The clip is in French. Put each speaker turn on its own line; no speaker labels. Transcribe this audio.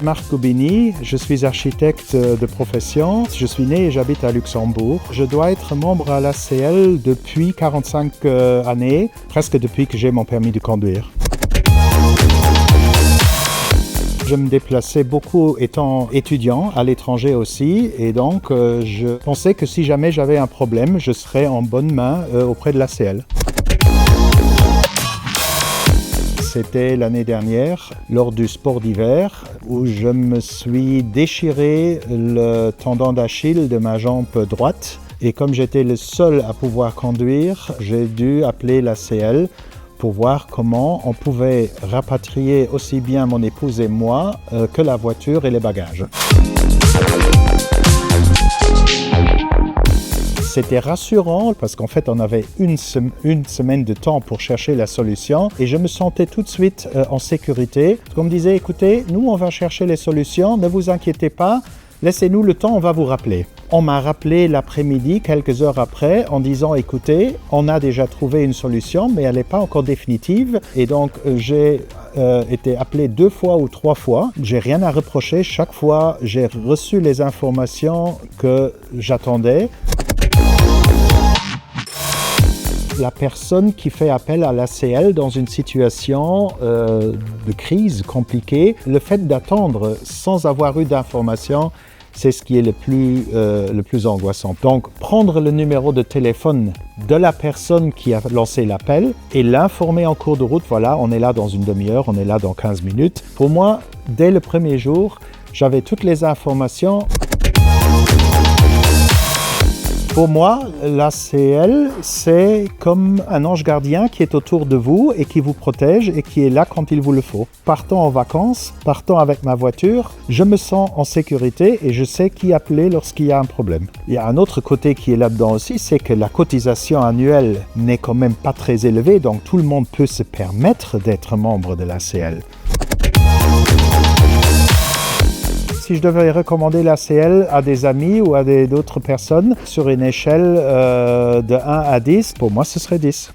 Marc Goubini, je suis architecte de profession. Je suis né et j'habite à Luxembourg. Je dois être membre à l'ACL depuis 45 années, presque depuis que j'ai mon permis de conduire. Je me déplaçais beaucoup étant étudiant à l'étranger aussi et donc je pensais que si jamais j'avais un problème, je serais en bonne main auprès de l'ACL. C'était l'année dernière, lors du sport d'hiver, où je me suis déchiré le tendon d'Achille de ma jambe droite. Et comme j'étais le seul à pouvoir conduire, j'ai dû appeler l'ACL pour voir comment on pouvait rapatrier aussi bien mon épouse et moi que la voiture et les bagages. C'était rassurant parce qu'en fait, on avait une semaine de temps pour chercher la solution et je me sentais tout de suite en sécurité. On me disait, écoutez, nous, on va chercher les solutions, ne vous inquiétez pas, laissez-nous le temps, on va vous rappeler. On m'a rappelé l'après-midi, quelques heures après, en disant, écoutez, on a déjà trouvé une solution, mais elle n'est pas encore définitive. Et donc, j'ai été appelé 2 fois ou 3 fois. J'ai rien à reprocher. Chaque fois, j'ai reçu les informations que j'attendais. La personne qui fait appel à l'ACL dans une situation de crise compliquée, le fait d'attendre sans avoir eu d'informations, c'est ce qui est le plus angoissant. Donc, prendre le numéro de téléphone de la personne qui a lancé l'appel et l'informer en cours de route, voilà, on est là dans une demi-heure, on est là dans 15 minutes. Pour moi, dès le premier jour, j'avais toutes les informations. Pour moi, l'ACL, c'est comme un ange gardien qui est autour de vous et qui vous protège et qui est là quand il vous le faut. Partant en vacances, partant avec ma voiture, je me sens en sécurité et je sais qui appeler lorsqu'il y a un problème. Il y a un autre côté qui est là-dedans aussi, c'est que la cotisation annuelle n'est quand même pas très élevée, donc tout le monde peut se permettre d'être membre de l'ACL. Si je devais recommander l'ACL à des amis ou à d'autres personnes sur une échelle de 1 à 10, pour moi ce serait 10.